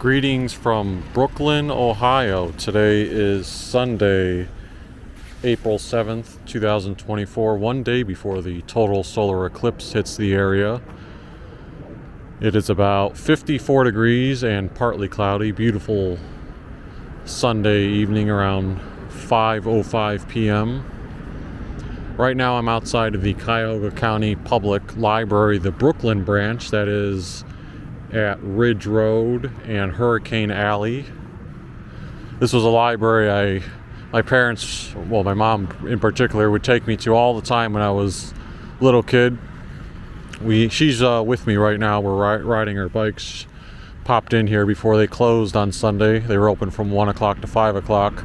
Greetings from Brooklyn, Ohio. Today is Sunday, April 7th, 2024, one day before the total solar eclipse hits the area. It is about 54 degrees and partly cloudy. Beautiful Sunday evening around 5:05 p.m. Right now I'm outside of the Cuyahoga County Public Library, the Brooklyn branch that is at Ridge Road and Hurricane Alley. This was a library my parents, well, my mom in particular, would take me to all the time when I was a little kid. She's with me right now. We're riding our bikes. Popped in here before they closed on Sunday. They were open from 1 o'clock to 5 o'clock.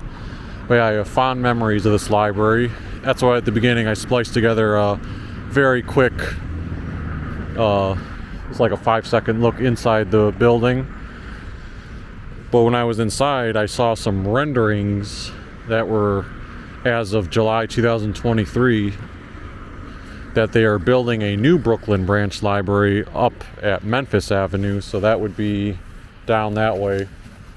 But yeah, I have fond memories of this library. That's why at the beginning I spliced together a very quick it's like a 5-second look inside the building. But when I was inside, I saw some renderings that were as of July 2023 that they are building a new Brooklyn branch library up at Memphis Avenue, so that would be down that way.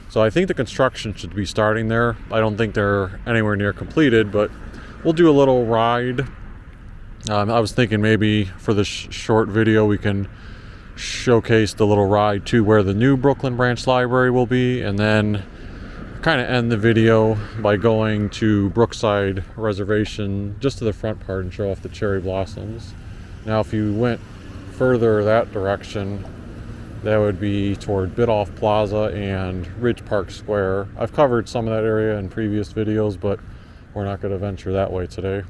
So I think the construction should be starting there. I don't think they're anywhere near completed, but we'll do a little ride. I was thinking maybe for this short video we can showcase the little ride to where the new Brooklyn branch library will be, and then kind of end the video by going to Brookside Reservation, just to the front part, and show off the cherry blossoms. Now if you went further that direction, that would be toward Bidoff Plaza and Ridge Park Square. I've covered some of that area in previous videos, but we're not going to venture that way today.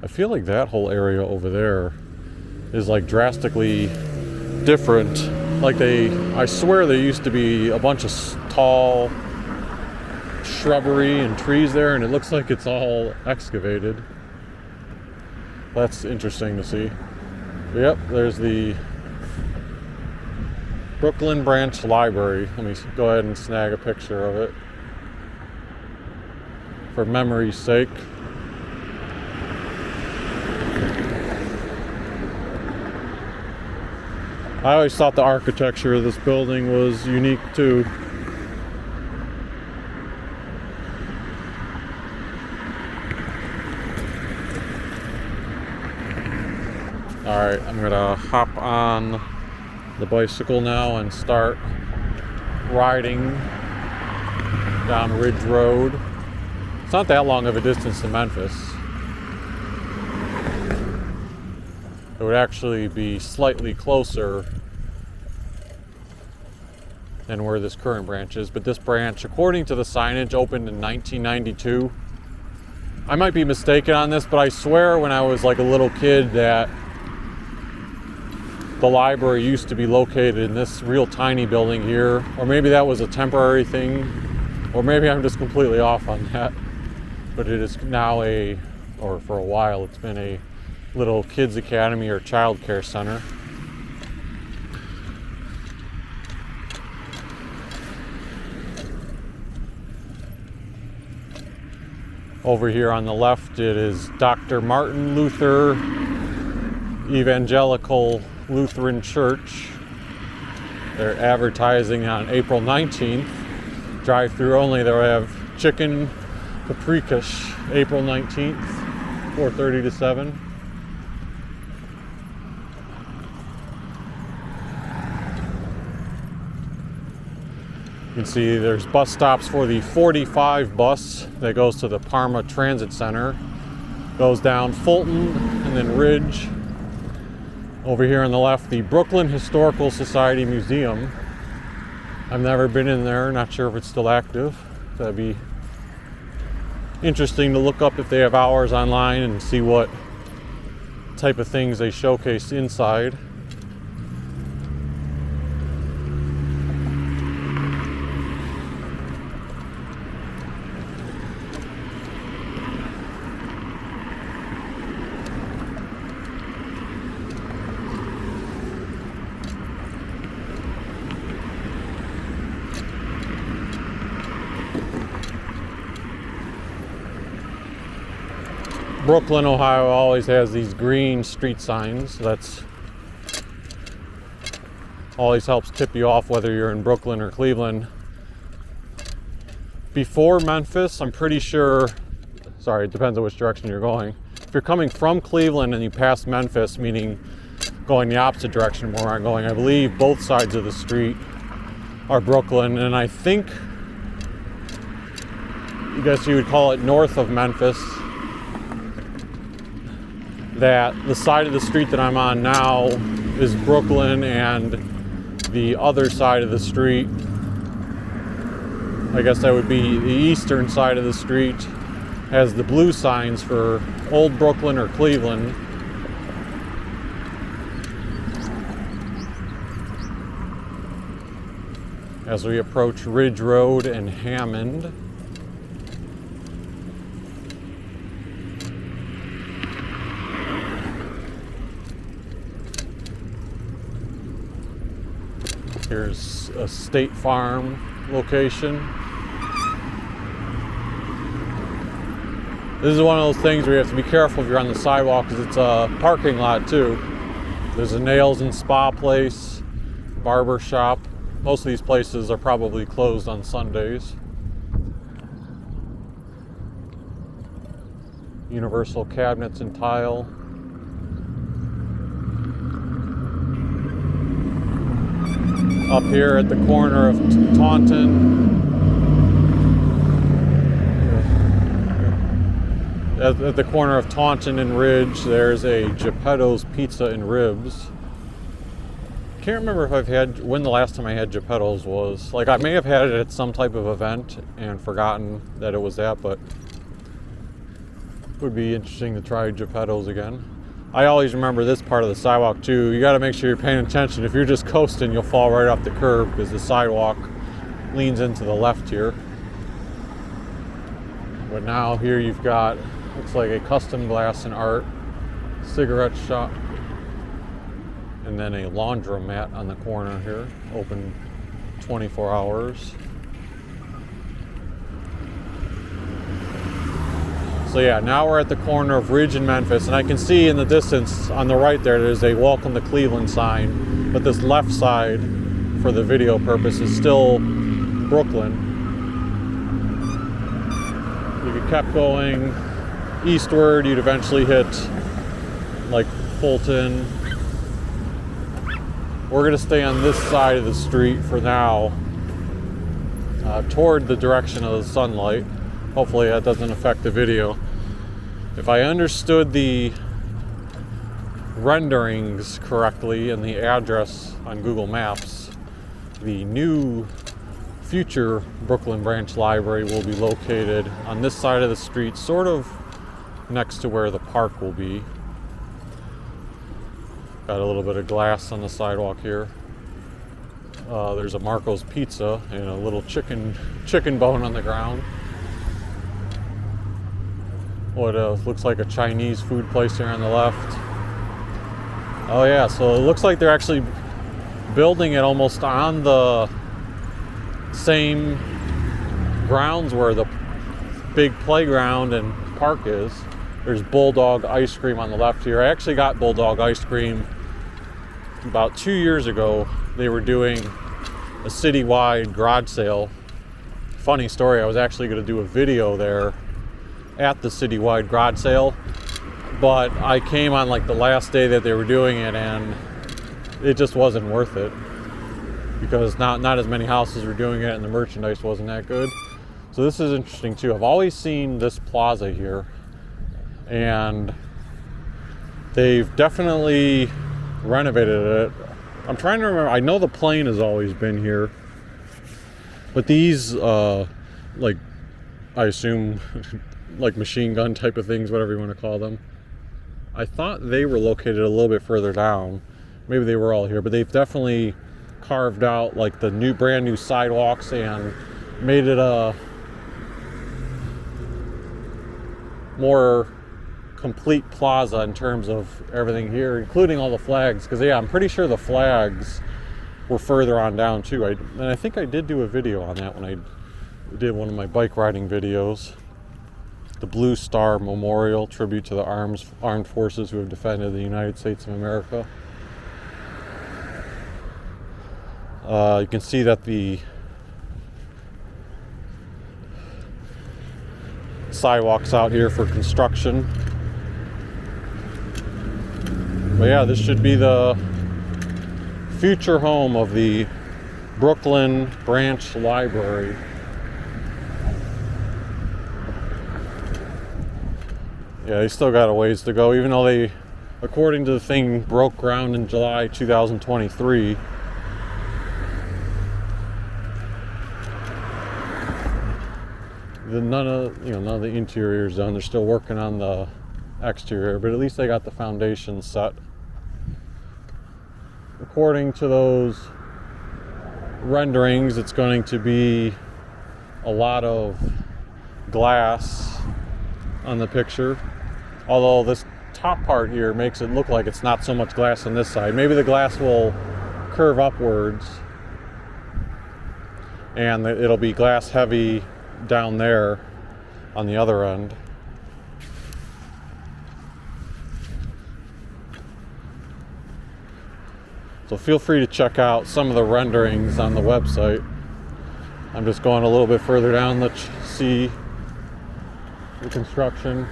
I feel like that whole area over there is like drastically different. Like I swear there used to be a bunch of tall shrubbery and trees there, and it looks like it's all excavated. That's interesting to see. Yep, there's the Brooklyn Branch Library. Let me go ahead and snag a picture of it for memory's sake. I always thought the architecture of this building was unique too. Alright, I'm gonna hop on the bicycle now and start riding down Ridge Road. It's not that long of a distance to Memphis. It would actually be slightly closer than where this current branch is, but this branch, according to the signage, opened in 1992. I might be mistaken on this, but I swear when I was like a little kid that the library used to be located in this real tiny building here, or maybe that was a temporary thing, or maybe I'm just completely off on that. But it is now or for a while, it's been a little kids academy or child care center. Over here on the left, it is Dr. Martin Luther Evangelical Lutheran Church. They're advertising on April 19th. Drive-through only. They'll have chicken paprikas April 19th, 4:30 to 7. You can see there's bus stops for the 45 bus that goes to the Parma Transit Center. Goes down Fulton and then Ridge. Over here on the left, the Brooklyn Historical Society Museum. I've never been in there, not sure if it's still active. That'd be interesting to look up if they have hours online and see what type of things they showcase inside. Brooklyn, Ohio always has these green street signs. That's Always helps tip you off whether you're in Brooklyn or Cleveland. Before Memphis, I'm pretty sure, sorry, it depends on which direction you're going. If you're coming from Cleveland and you pass Memphis, meaning going the opposite direction where I'm going, I believe both sides of the street are Brooklyn, and I think, I guess you would call it north of Memphis, that the side of the street that I'm on now is Brooklyn, and the other side of the street, I guess that would be the eastern side of the street, has the blue signs for Old Brooklyn or Cleveland. As we approach Ridge Road and Hammond. Here's a State Farm location. This is one of those things where you have to be careful if you're on the sidewalk because it's a parking lot too. There's a nails and spa place, barber shop. Most of these places are probably closed on Sundays. Universal Cabinets and Tile. Up here at the corner of Taunton. At the corner of Taunton and Ridge, there's a Geppetto's Pizza and Ribs. Can't remember if I've had, when the last time I had Geppetto's was. Like, I may have had it at some type of event and forgotten that it was that, but it would be interesting to try Geppetto's again. I always remember this part of the sidewalk too. You got to make sure you're paying attention. If you're just coasting, you'll fall right off the curb because the sidewalk leans into the left here. But now here you've got, looks like a custom glass and art cigarette shop. And then a laundromat on the corner here, open 24 hours. So yeah, now we're at the corner of Ridge and Memphis, and I can see in the distance on the right there's a Welcome to Cleveland sign, but this left side, for the video purpose, is still Brooklyn. If you kept going eastward, you'd eventually hit like Fulton. We're gonna stay on this side of the street for now, toward the direction of the sunlight. Hopefully that doesn't affect the video. If I understood the renderings correctly and the address on Google Maps, the new future Brooklyn Branch Library will be located on this side of the street, sort of next to where the park will be. Got a little bit of glass on the sidewalk here. There's a Marco's Pizza and a little chicken bone on the ground. What looks like a Chinese food place here on the left. Oh yeah, so it looks like they're actually building it almost on the same grounds where the big playground and park is. There's Bulldog ice cream on the left here. I actually got Bulldog ice cream about 2 years ago. They were doing a citywide garage sale. Funny story, I was actually going to do a video there at the citywide garage sale, but I came on like the last day that they were doing it, and it just wasn't worth it because not as many houses were doing it and the merchandise wasn't that good. So this is interesting too. I've always seen this plaza here, and they've definitely renovated it. I'm trying to remember, I know the plane has always been here, but these like, I assume like machine gun type of things, whatever you want to call them, I thought they were located a little bit further down. Maybe they were all here, but they've definitely carved out like the brand new sidewalks and made it a more complete plaza in terms of everything here, including all the flags. Because yeah, I'm pretty sure the flags were further on down too. And I think I did do a video on that when I did one of my bike riding videos. The Blue Star Memorial, tribute to the armed forces who have defended the United States of America. You can see that the sidewalks out here for construction. But yeah, this should be the future home of the Brooklyn Branch Library. Yeah, they still got a ways to go, even though they, according to the thing, broke ground in July 2023. None of the interior is done. They're still working on the exterior, but at least they got the foundation set. According to those renderings, it's going to be a lot of glass on the picture, although this top part here makes it look like it's not so much glass on this side. Maybe the glass will curve upwards and it'll be glass heavy down there on the other end. So feel free to check out some of the renderings on the website. I'm just going a little bit further down to see the construction.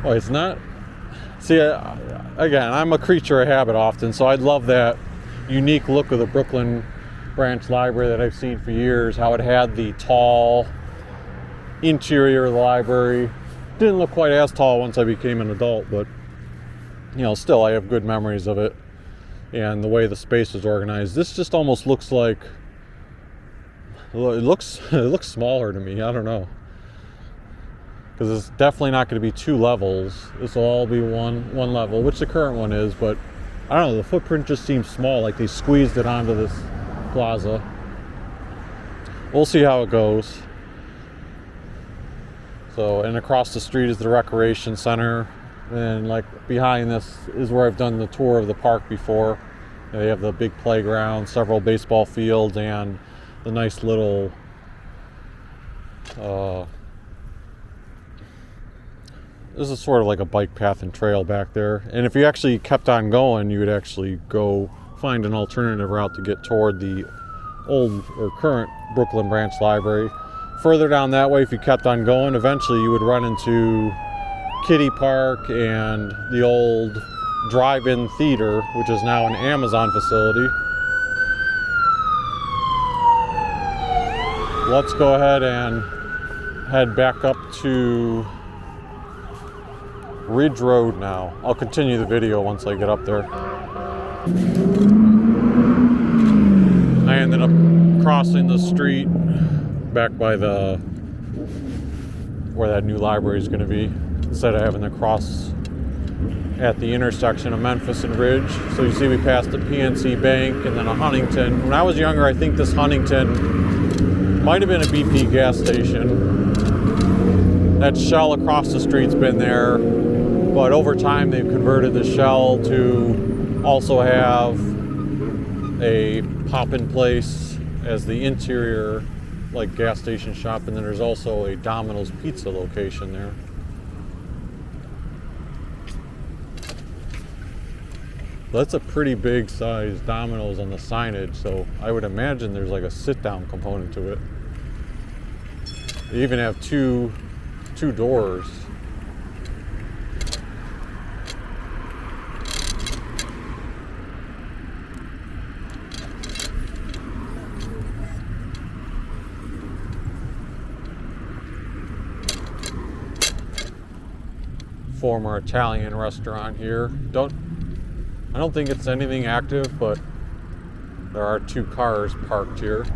Oh, it's not. See, again, I'm a creature of habit often, so I'd love that unique look of the Brooklyn Branch Library that I've seen for years, how it had the tall interior of the library. Didn't look quite as tall once I became an adult, but still I have good memories of it and the way the space is organized. This just almost looks like it looks smaller to me. I don't know, because it's definitely not going to be two levels. This will all be one level, which the current one is, but I don't know, the footprint just seems small, like they squeezed it onto this plaza. We'll see how it goes. So, and across the street is the recreation center, and like behind this is where I've done the tour of the park before. They have the big playground, several baseball fields, and the nice little this is sort of like a bike path and trail back there. And if you actually kept on going, you would actually go find an alternative route to get toward the old or current Brooklyn Branch Library. Further down that way, if you kept on going, eventually you would run into Kitty Park and the old drive-in theater, which is now an Amazon facility. Let's go ahead and head back up to Ridge Road now. I'll continue the video once I get up there. I ended up crossing the street back by where that new library is going to be, instead of having to cross at the intersection of Memphis and Ridge. So you see we passed a PNC Bank and then a Huntington. When I was younger, I think this Huntington might have been a BP gas station. That Shell across the street's been there, but over time they've converted the Shell to also have a pop-in place as the interior, like gas station shop, and then there's also a Domino's pizza location there. That's a pretty big size Domino's on the signage, so I would imagine there's like a sit-down component to it. They even have two doors. Former Italian restaurant here. I don't think it's anything active, but there are 2 cars parked here.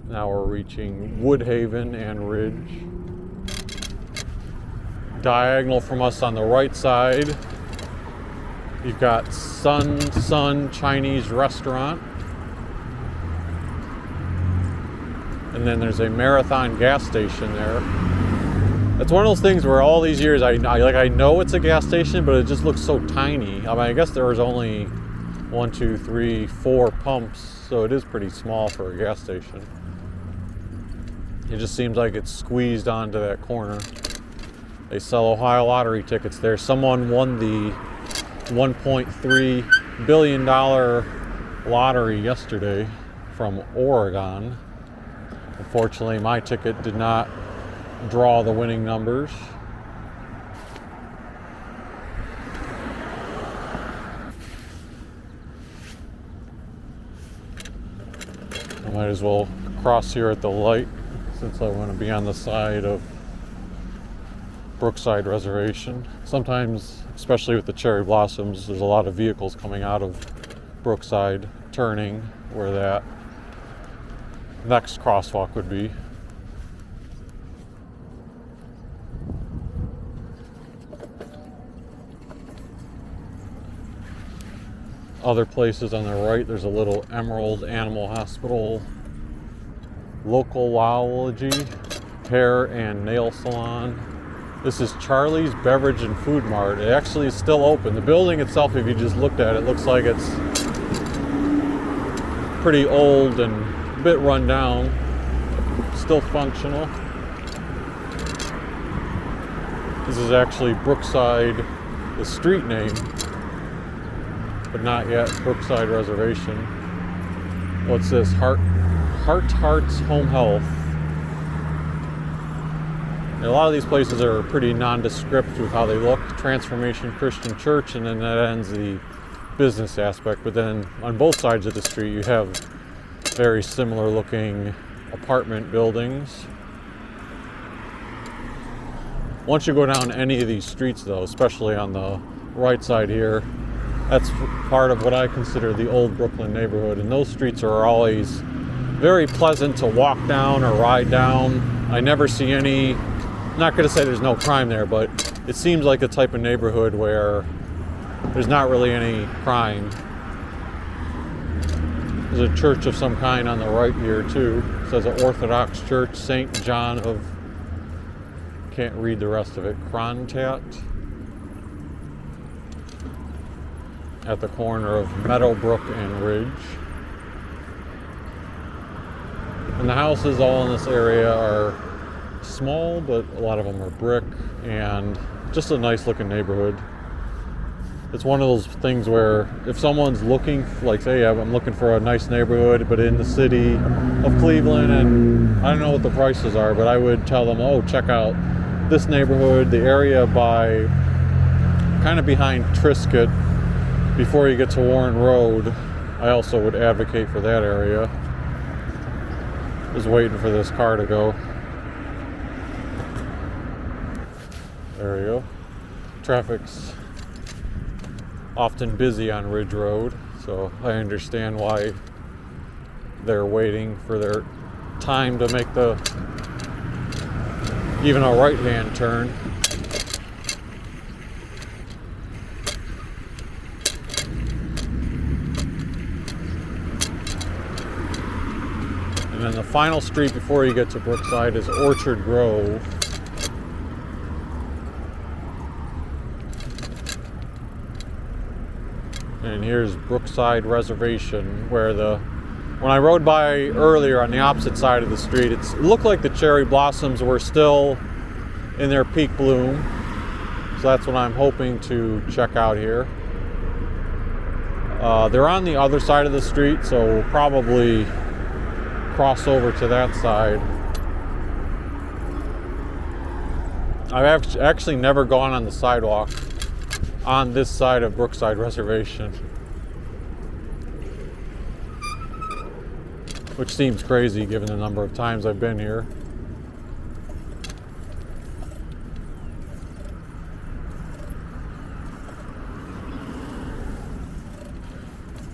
Now we're reaching Woodhaven and Ridge. Diagonal from us on the right side, you've got Sun Chinese Restaurant. And then there's a Marathon gas station there. It's one of those things where all these years I know it's a gas station, but it just looks so tiny. I mean, I guess there was only 1, 2, 3, 4 pumps, so it is pretty small for a gas station. It just seems like it's squeezed onto that corner. They sell Ohio lottery tickets there. Someone won the $1.3 billion lottery yesterday from Oregon. Unfortunately, my ticket did not draw the winning numbers. I might as well cross here at the light since I want to be on the side of Brookside Reservation. Sometimes, especially with the cherry blossoms, there's a lot of vehicles coming out of Brookside turning where that next crosswalk would be. Other places on the right, there's a little Emerald Animal Hospital, Localology, hair and nail salon. This is Charlie's Beverage and Food Mart. It actually is still open. The building itself, if you just looked at it, looks like it's pretty old and a bit run down. Still functional. This is actually Brookside, the street name, but not yet Brookside Reservation. What's this? Heart's Home Health. And a lot of these places are pretty nondescript with how they look. Transformation Christian Church, and then that ends the business aspect. But then on both sides of the street, you have very similar looking apartment buildings. Once you go down any of these streets, though, especially on the right side here, that's part of what I consider the old Brooklyn neighborhood. And those streets are always very pleasant to walk down or ride down. I never see any, I'm not going to say there's no crime there, but it seems like a type of neighborhood where there's not really any crime. There's a church of some kind on the right here too. It says an Orthodox Church, St. John of, can't read the rest of it, Kronstadt. At the corner of Meadowbrook and Ridge. And the houses all in this area are small, but a lot of them are brick, and just a nice looking neighborhood. It's one of those things where if someone's looking, like say I'm looking for a nice neighborhood, but in the city of Cleveland, and I don't know what the prices are, but I would tell them, oh, check out this neighborhood, the area by, kind of behind Triscuit, before you get to Warren Road. I also would advocate for that area. Just waiting for this car to go. There we go. Traffic's often busy on Ridge Road, so I understand why they're waiting for their time to make the even a right-hand turn. And then the final street before you get to Brookside is Orchard Grove. And here's Brookside Reservation, where when I rode by earlier on the opposite side of the street, it looked like the cherry blossoms were still in their peak bloom. So that's what I'm hoping to check out here. They're on the other side of the street, so we'll probably cross over to that side. I've actually never gone on the sidewalk on this side of Brookside Reservation, which seems crazy given the number of times I've been here.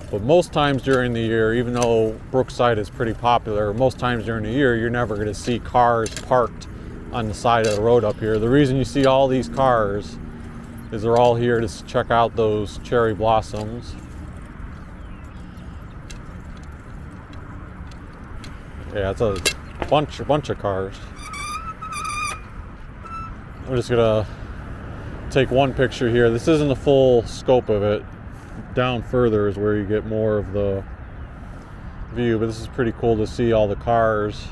But most times during the year, even though Brookside is pretty popular, most times during the year you're never going to see cars parked on the side of the road up here. The reason you see all these cars is they're all here to check out those cherry blossoms. Yeah, it's a bunch of cars. I'm just gonna take one picture here. This isn't the full scope of it. Down further is where you get more of the view, but this is pretty cool to see all the cars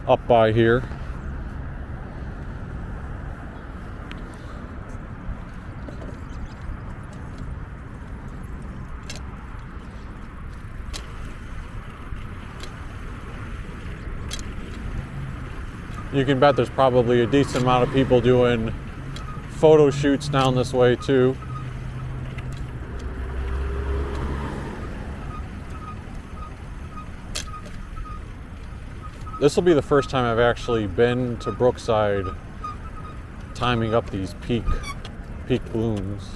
up by here. You can bet there's probably a decent amount of people doing photo shoots down this way too. This will be the first time I've actually been to Brookside timing up these peak blooms.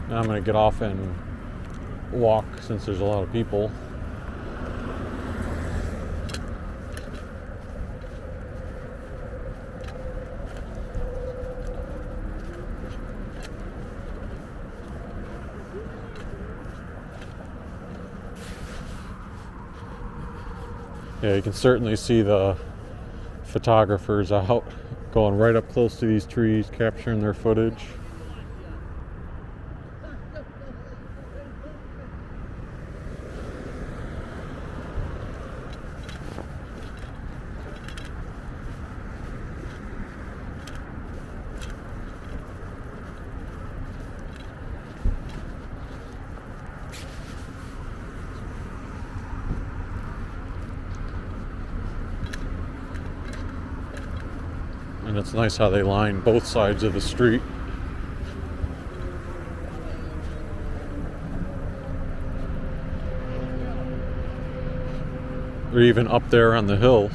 Now I'm going to get off and walk since there's a lot of people. Yeah, you can certainly see the photographers out going right up close to these trees, capturing their footage. And it's nice how they line both sides of the street. Or even up there on the hill.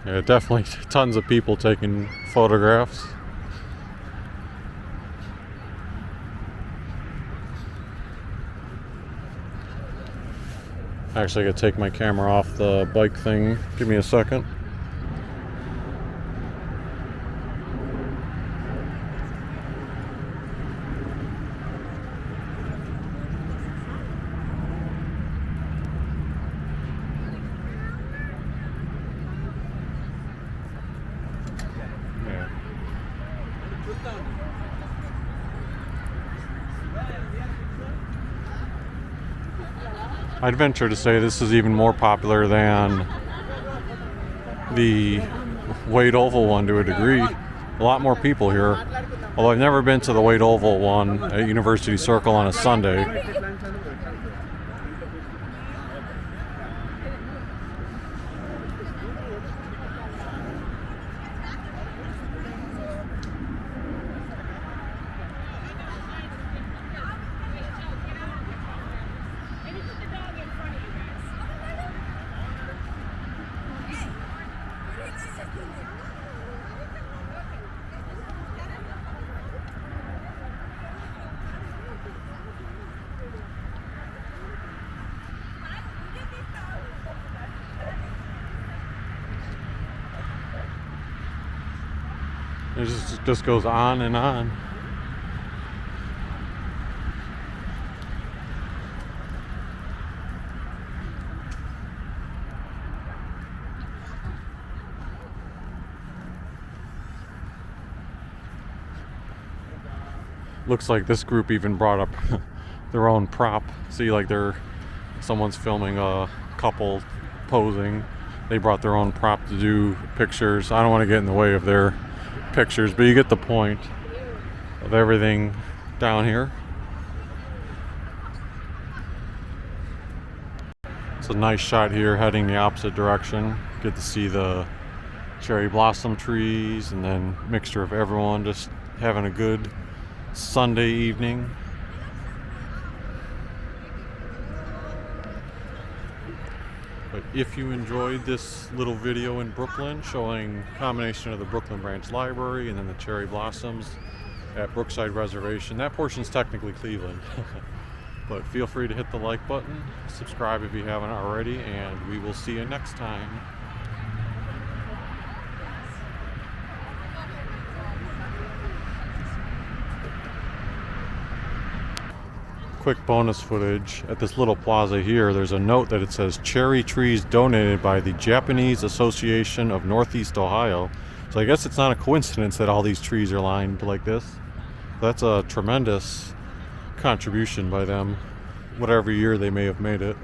Yeah, definitely tons of people taking photographs. Actually, I gotta take my camera off the bike thing. Give me a second. I'd venture to say this is even more popular than the Wade Oval one to a degree. A lot more people here. Although I've never been to the Wade Oval one at University Circle on a Sunday. It just goes on and on. Looks like this group even brought up their own prop. See, like someone's filming a couple posing. They brought their own prop to do pictures. I don't want to get in the way of their pictures, but you get the point of everything down here. It's a nice shot here heading the opposite direction. Get to see the cherry blossom trees and then mixture of everyone just having a good Sunday evening. But if you enjoyed this little video in Brooklyn showing a combination of the Brooklyn Branch Library and then the cherry blossoms at Brookside Reservation, that portion's technically Cleveland. But feel free to hit the like button, subscribe if you haven't already, and we will see you next time. Quick bonus footage. At this little plaza here, there's a note that it says cherry trees donated by the Japanese Association of Northeast Ohio. So I guess it's not a coincidence that all these trees are lined like this. That's a tremendous contribution by them, whatever year they may have made it.